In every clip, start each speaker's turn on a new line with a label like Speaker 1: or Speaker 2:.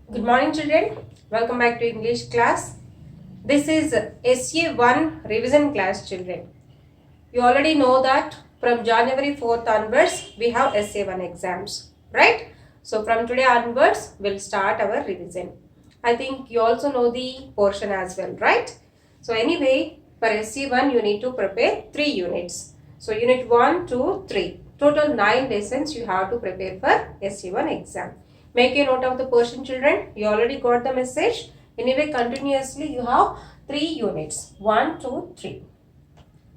Speaker 1: Good morning, children. Welcome back to English class. This is SA1 revision class, children. You already know that from January 4th onwards, we have SA1 exams, right? So, from today onwards, we'll start our revision. I think you also know the portion as well, right? So, anyway, for SA1, you need to prepare 3 units. So, unit 1, 2, 3. Total 9 lessons you have to prepare for SA1 exam. Make a note of the portion, children. You already got the message. Anyway, continuously you have 3 units. 1, 2, 3.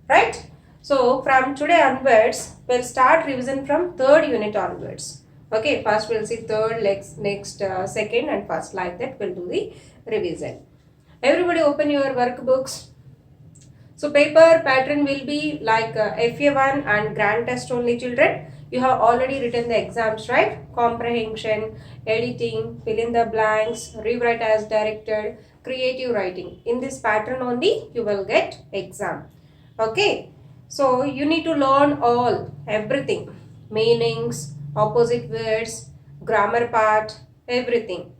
Speaker 1: Right? So, from today onwards, we'll start revision from 3rd unit onwards. Okay, first we'll see 3rd, next 2nd and first, like that we'll do the revision. Everybody open your workbooks. So, paper pattern will be like FA1 and grand test only, children. You have already written the exams, right? Comprehension, editing, fill in the blanks, rewrite as directed, creative writing. In this pattern only, you will get exam. Okay, so you need to learn everything, meanings, opposite words, grammar part, everything.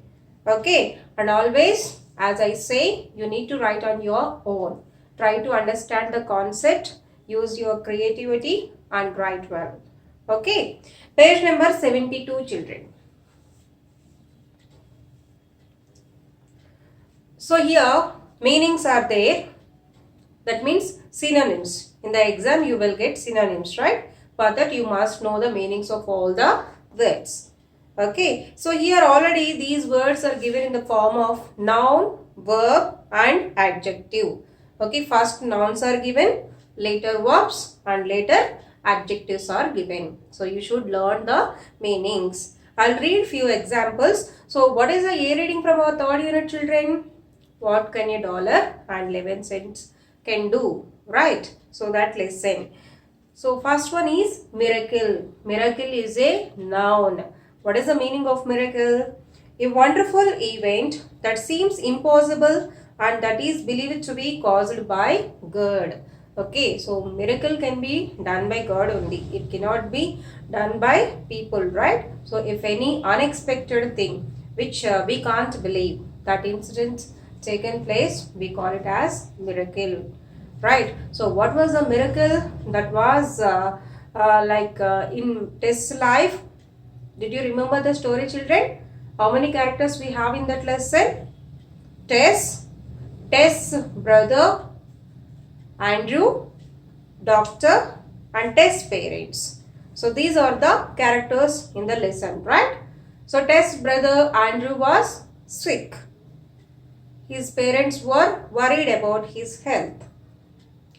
Speaker 1: Okay, and always, as I say, you need to write on your own. Try to understand the concept, use your creativity and write well. Okay, page number 72, children. So here meanings are there. That means synonyms. In the exam you will get synonyms, right? For that you must know the meanings of all the words. Okay. So here already these words are given in the form of noun, verb and adjective. Okay. First nouns are given, later verbs and later adjectives are given. So you should learn the meanings. I'll read few examples. So what is the A reading from our 3rd unit, children? What can $1 and 11 cents can do, right? So that lesson. So first one is miracle. Miracle is a noun. What is the meaning of miracle? A wonderful event that seems impossible and that is believed to be caused by God. Okay, so miracle can be done by God only. It cannot be done by people, right? So if any unexpected thing which we can't believe, that incident taken place, we call it as miracle, right? So what was the miracle that was in Tess's life? Did you remember the story, children? How many characters we have in that lesson? Tess brother, Andrew, doctor and Tess parents. So these are the characters in the lesson, right? So Tess brother Andrew was sick. His parents were worried about his health.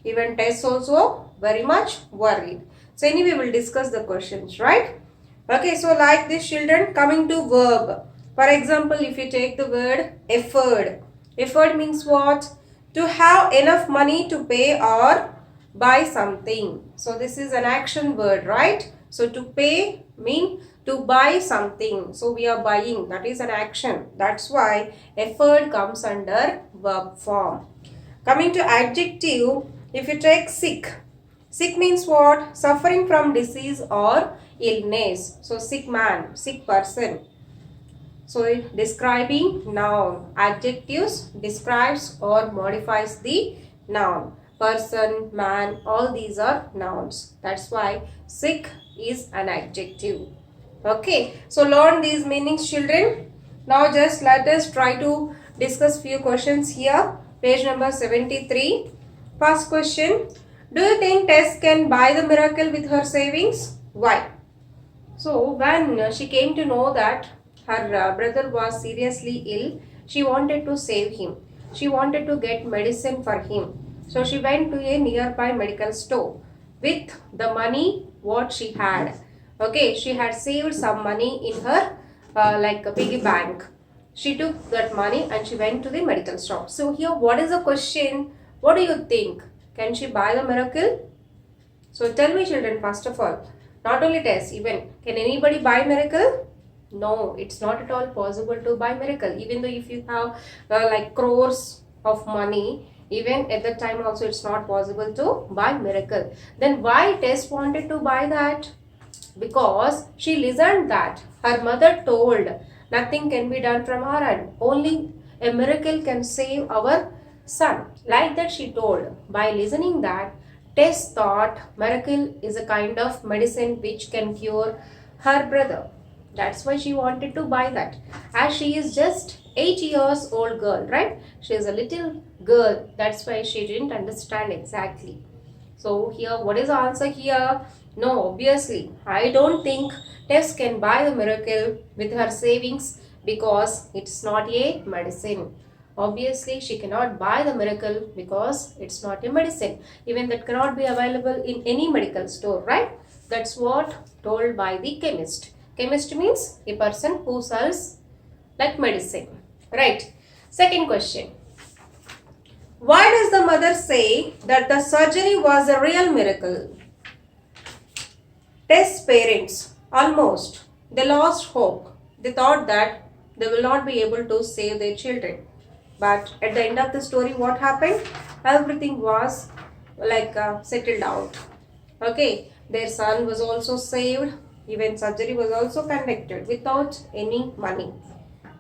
Speaker 1: Even Tess also very much worried. So anyway, we'll discuss the questions, right? Okay, so like this, children, coming to verb. For example, if you take the word effort. Effort means what? To have enough money to pay or buy something. So this is an action word, right? So to pay mean to buy something. So we are buying. That is an action. That's why effort comes under verb form. Coming to adjective, if you take sick. Sick means what? Suffering from disease or illness. So sick man, sick person. So describing noun. Adjectives describes or modifies the noun. Person, man, all these are nouns. That's why sick is an adjective. Okay, so learn these meanings, children. Now just let us try to discuss few questions here. Page number 73. First question. Do you think Tess can buy the miracle with her savings? Why? So when she came to know that her brother was seriously ill, she wanted to save him. She wanted to get medicine for him. So she went to a nearby medical store with the money what she had. Okay, she had saved some money in her like a piggy bank. She took that money and she went to the medical shop. So here what is the question? What do you think? Can she buy the miracle? So tell me, children, first of all. Not only Tess, even can anybody buy miracle? No, it's not at all possible to buy miracle. Even though if you have like crores of money, even at that time also it's not possible to buy miracle. Then why Tess wanted to buy that? Because she listened that her mother told Nothing can be done from our end. Only a miracle can save our son. Like that she told. By listening that, Tess thought miracle is a kind of medicine which can cure her brother. That's why she wanted to buy that. As she is just 8 years old girl, right? She is a little girl. That's why she didn't understand exactly. So here, what is the answer here? No, obviously, I don't think Tess can buy the miracle with her savings because it's not a medicine. Obviously, she cannot buy the miracle because it's not a medicine. Even that cannot be available in any medical store, right? That's what told by the chemist. Chemist means a person who sells like medicine, right? Second question. Why does the mother say that the surgery was a real miracle? Tess' parents, almost, they lost hope. They thought that they will not be able to save their children. But at the end of the story, what happened? Everything was like settled out. Okay, their son was also saved. Even surgery was also conducted without any money.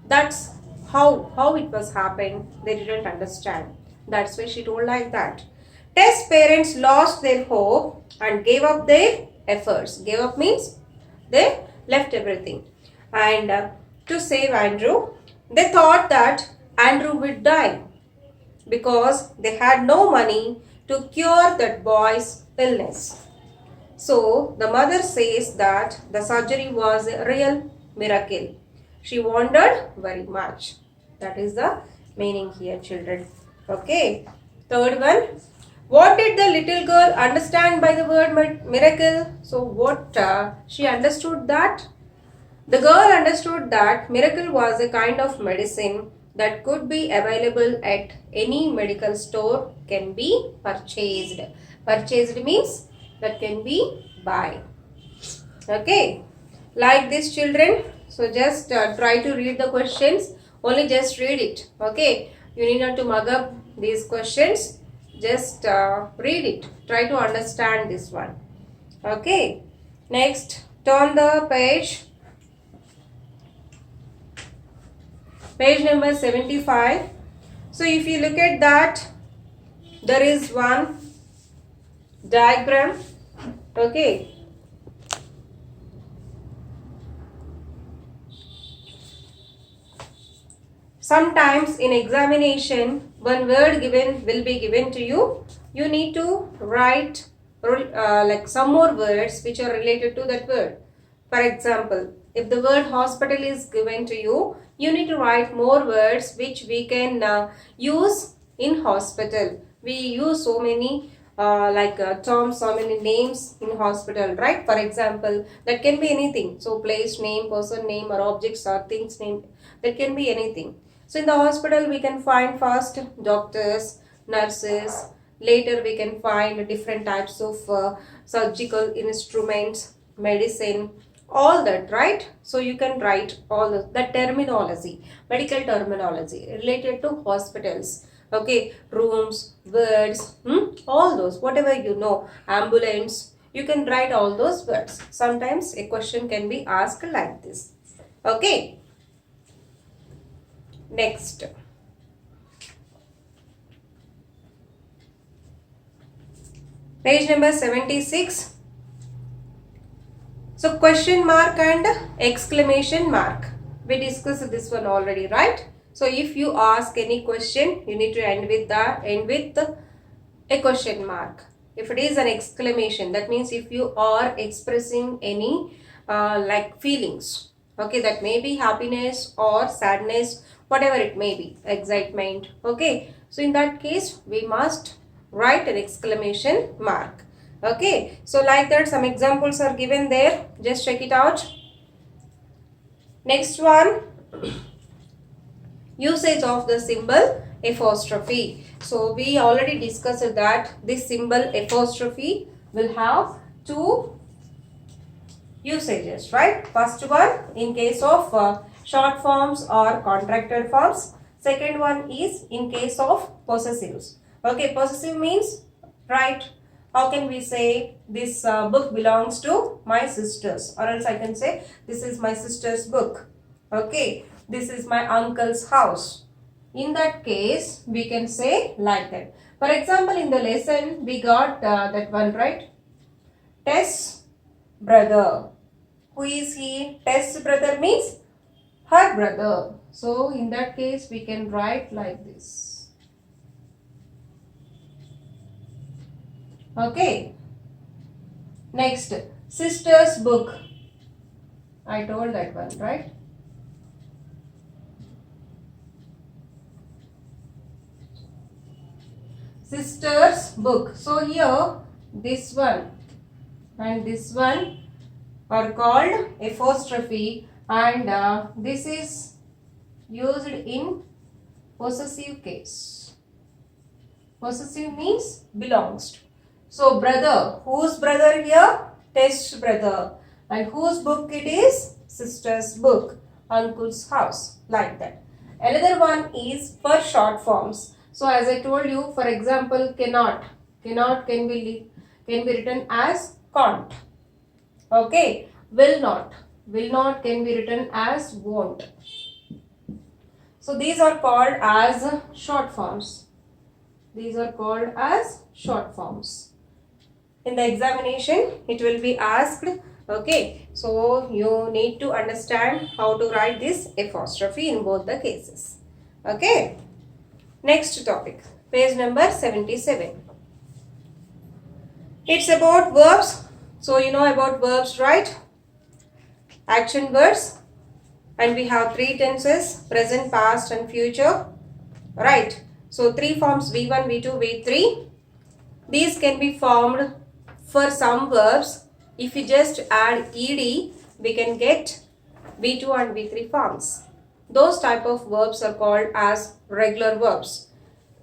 Speaker 1: That's how it was happened. They didn't understand. That's why she told like that. Tess' parents lost their hope and gave up their efforts. Gave up means they left everything. And to save Andrew, they thought that Andrew would die because they had no money to cure that boy's illness. So the mother says that the surgery was a real miracle. She wondered very much. That is the meaning here, children. Okay. Third one. What did the little girl understand by the word miracle? So what she understood that? The girl understood that miracle was a kind of medicine that could be available at any medical store, can be purchased. Purchased means that can be buy. Okay. Like this, children. So just try to read the questions. Only just read it. Okay. You need not to mug up these questions. Just read it. Try to understand this one. Okay. Next, turn the page. Page number 75. So if you look at that, there is one diagram. Okay. Sometimes in examination, one word given will be given to you. You need to write like some more words which are related to that word. For example, if the word hospital is given to you, you need to write more words which we can use in hospital. We use so many terms, so many names in hospital, right? For example, that can be anything. So place name, person name, or objects or things name. That can be anything. So in the hospital, we can find first doctors, nurses. Later, we can find different types of surgical instruments, medicine, all that, right? So you can write all the terminology, medical terminology related to hospitals. Okay, rooms, words, all those, whatever you know, ambulance, you can write all those words. Sometimes a question can be asked like this. Okay. Next. Page number 76. So question mark and exclamation mark. We discussed this one already, right? So if you ask any question, you need to end with a question mark. If it is an exclamation, that means if you are expressing any like feelings, okay, that may be happiness or sadness, whatever it may be, excitement, okay. So in that case, we must write an exclamation mark. Okay, so like that, some examples are given there. Just check it out. Next one, usage of the symbol apostrophe. So we already discussed that this symbol apostrophe will have two usages, right? First one, in case of short forms or contracted forms. Second one is in case of possessives. Okay, possessive means, right? How can we say this book belongs to my sisters, or else I can say this is my sister's book. Okay, this is my uncle's house. In that case, we can say like that. For example, in the lesson, we got that one, right? Tess' brother. Who is he? Tess' brother means her brother. So, in that case, we can write like this. Okay. Next, sister's book. I told that one, right? Sister's book. So here, this one and this one are called apostrophe, and this is used in possessive case. Possessive means belongs to. So brother, whose brother here? Tess' brother. And whose book it is? Sister's book. Uncle's house. Like that. Another one is for short forms. So as I told you, for example, cannot. Cannot can be written as can't. Okay. Will not. Will not can be written as won't. So these are called as short forms. These are called as short forms. In the examination, it will be asked. Okay, so you need to understand how to write this apostrophe in both the cases. Okay, next topic, page number 77. It's about verbs. So you know about verbs, right? Action verbs. And we have three tenses, present, past and future. Right. So three forms, V1, V2, V3. These can be formed for some verbs. If you just add ed, we can get V2 and V3 forms. Those type of verbs are called as regular verbs.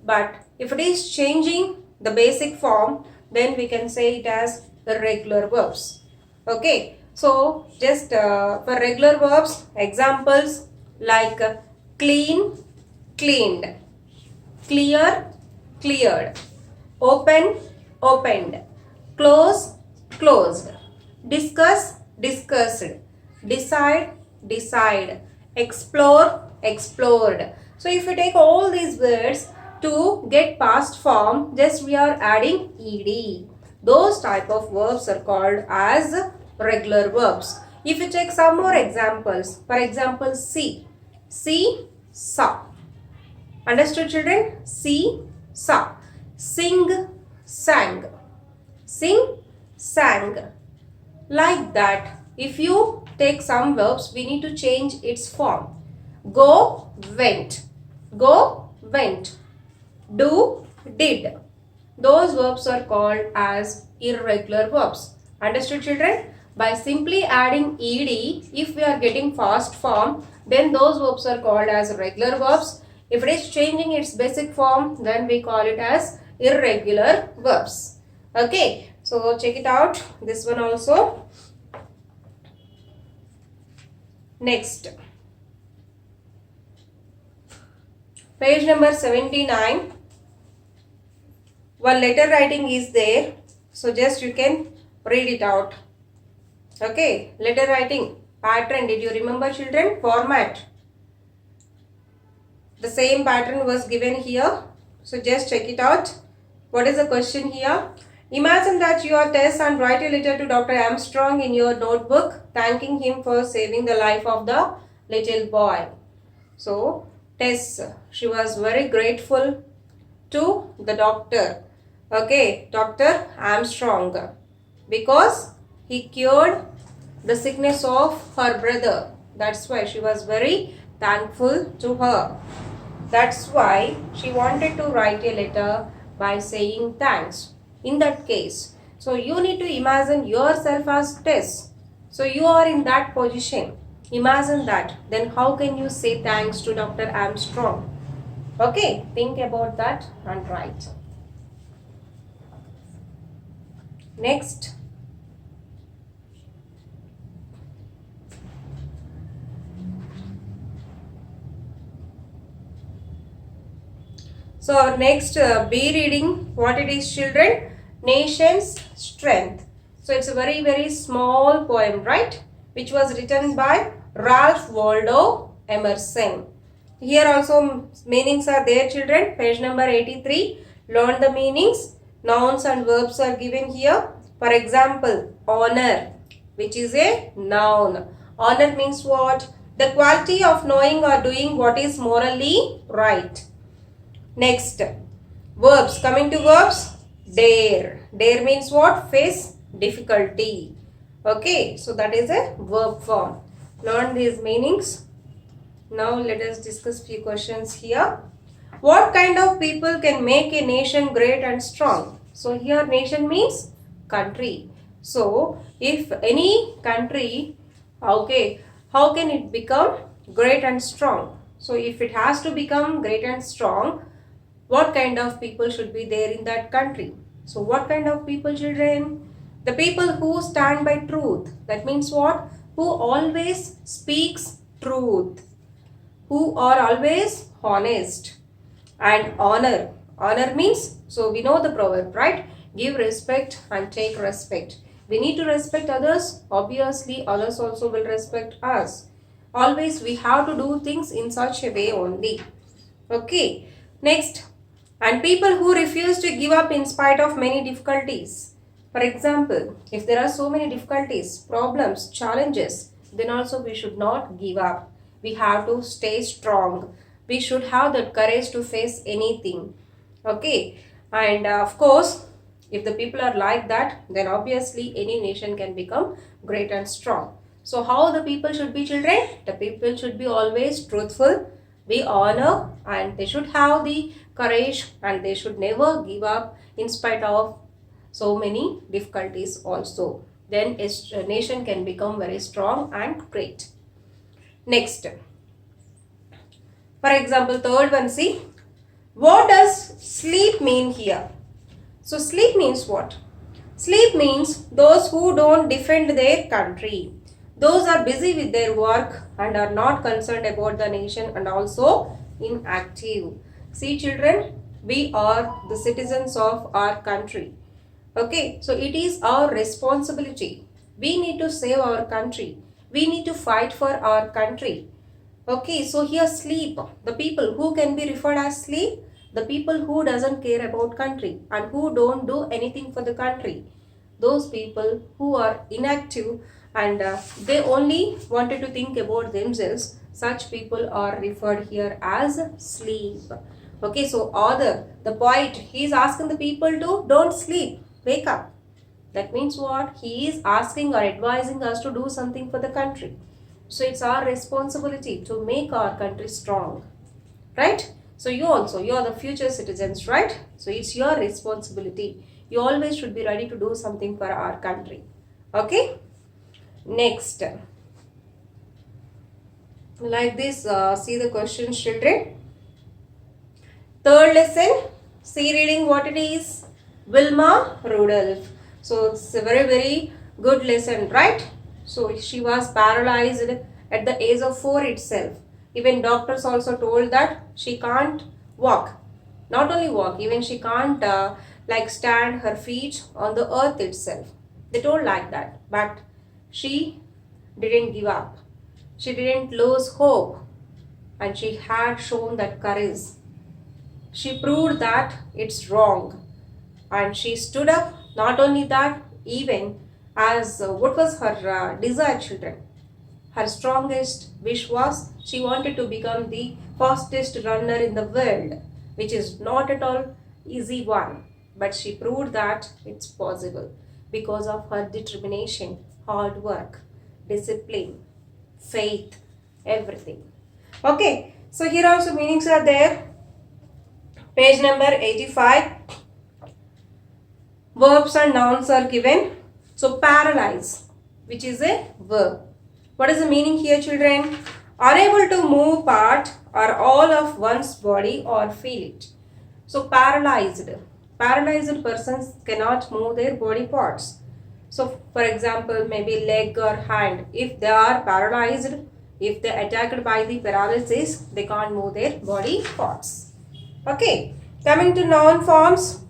Speaker 1: But if it is changing the basic form, then we can say it as irregular verbs. Okay. So just for regular verbs, examples like clean, cleaned, clear, cleared, open, opened, close, closed, discuss, discussed, decide, decide, explore, explored. So if you take all these words to get past form, just we are adding ed. Those type of verbs are called as regular verbs. If you take some more examples, for example, see, saw. Understood, children? See, saw. Sing, sang. Sing, sang. Like that. If you take some verbs, we need to change its form. Go, went. Go, went. Do, did. Those verbs are called as irregular verbs. Understood, children? By simply adding ed, if we are getting fast form, then those verbs are called as regular verbs. If it is changing its basic form, then we call it as irregular verbs. Okay, so check it out. This one also. Next, page number 79. One letter writing is there, so just you can read it out. Okay, letter writing pattern. Did you remember, children? Format. The same pattern was given here. So just check it out. What is the question here? Imagine that you are Tess and write a letter to Dr. Armstrong in your notebook, thanking him for saving the life of the little boy. So Tess, she was very grateful to the doctor. Okay, Dr. Armstrong, because he cured the sickness of her brother. That's why she was very thankful to her. That's why she wanted to write a letter by saying thanks. In that case, so you need to imagine yourself as Tess. So you are in that position. Imagine that. Then how can you say thanks to Dr. Armstrong? Okay, think about that and write. Next. So our next B reading, what it is, children? Nation's Strength. So it's a very small poem, right? Which was written by Ralph Waldo Emerson. Here also meanings are there, children. Page number 83. Learn the meanings. Nouns and verbs are given here. For example, honor, which is a noun. Honor means what? The quality of knowing or doing what is morally right. Next, verbs. Coming to verbs, dare. Dare means what? Face difficulty. Okay, so that is a verb form. Learn these meanings. Now let us discuss few questions here. What kind of people can make a nation great and strong? So here nation means country. So if any country, okay, how can it become great and strong? So if it has to become great and strong, what kind of people should be there in that country? So what kind of people, children? The people who stand by truth. That means what? Who always speaks truth. Who are always honest. And honor. Honor means, so we know the proverb, right? Give respect and take respect. We need to respect others. Obviously, others also will respect us. Always we have to do things in such a way only. Okay. Next. And people who refuse to give up in spite of many difficulties. For example, if there are so many difficulties, problems, challenges, then also we should not give up. We have to stay strong. We should have that courage to face anything. Okay. And of course, if the people are like that, then obviously any nation can become great and strong. So how the people should be, children? The people should be always truthful, be honor, and they should have the courage, and they should never give up in spite of so many difficulties also. Then a nation can become very strong and great. Next. For example, third one, see. What does sleep mean here? So sleep means what? Sleep means those who don't defend their country. Those are busy with their work and are not concerned about the nation and also inactive. See, children, we are the citizens of our country. Okay, so it is our responsibility. We need to save our country. We need to fight for our country. Okay, so here sleep. The people who can be referred as sleep, the people who doesn't care about country and who don't do anything for the country. Those people who are inactive and they only wanted to think about themselves, such people are referred here as sleep. Okay, so author, the poet, he is asking the people to don't sleep, wake up. That means what? He is asking or advising us to do something for the country. So it's our responsibility to make our country strong. Right? So you also, you are the future citizens, right? So it's your responsibility. You always should be ready to do something for our country. Okay? Next. Like this, see the questions, children. Third lesson, see reading what it is. Wilma Rudolph. So it's a very, very good lesson, right? So she was paralyzed at the age of 4 itself. Even doctors also told that she can't walk. Not only walk, even she can't like stand her feet on the earth itself. They told like that. But she didn't give up. She didn't lose hope. And she had shown that courage. She proved that it's wrong. And she stood up. Not only that, even as what was her desire, children? Her strongest wish was she wanted to become the fastest runner in the world, which is not at all easy one. But she proved that it's possible because of her determination, hard work, discipline, faith, everything. Okay, so here also meanings are there. Page number 85. Verbs and nouns are given. So paralyze, which is a verb. What is the meaning here, children? Unable to move part or all of one's body or feel it. So paralyzed. Paralyzed persons cannot move their body parts. So for example, maybe leg or hand. If they are paralyzed, if they are attacked by the paralysis, they can't move their body parts. Okay. Coming to noun forms.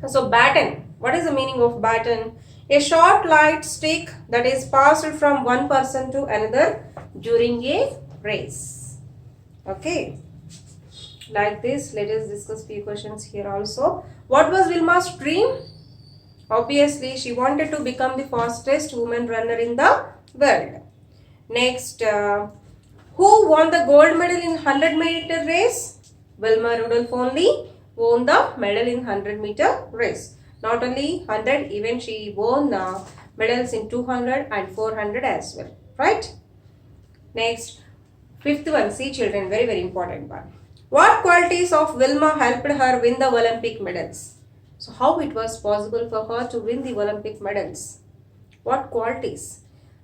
Speaker 1: So baton. What is the meaning of baton? A short light stick that is passed from one person to another during a race. Okay. Like this, let us discuss few questions here also. What was Wilma's dream? Obviously, she wanted to become the fastest woman runner in the world. Next, who won the gold medal in 100-meter race? Wilma Rudolph only won the medal in 100-meter race. Not only 100, even she won medals in 200 and 400 as well. Right? Next, fifth one, see children, very very important one. What qualities of Wilma helped her win the Olympic medals? So how it was possible for her to win the Olympic medals? What qualities?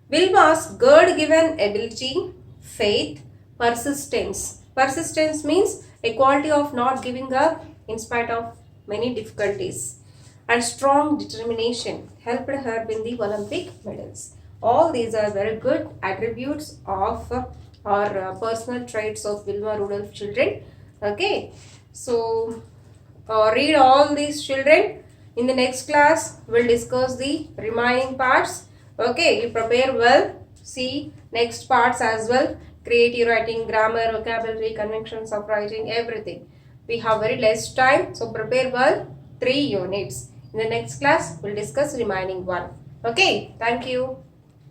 Speaker 1: Wilma's God-given ability, faith, persistence. Persistence means a quality of not giving up in spite of many difficulties. And strong determination helped her win the Olympic medals. All these are very good attributes of or personal traits of Wilma Rudolph children. Okay, so read all these children. In the next class, we'll discuss the remaining parts. Okay, you prepare well. See next parts as well. Creative writing, grammar, vocabulary, conventions of writing, everything. We have very less time, so prepare well. 3 units. In the next class, we'll discuss remaining one. Okay, thank you.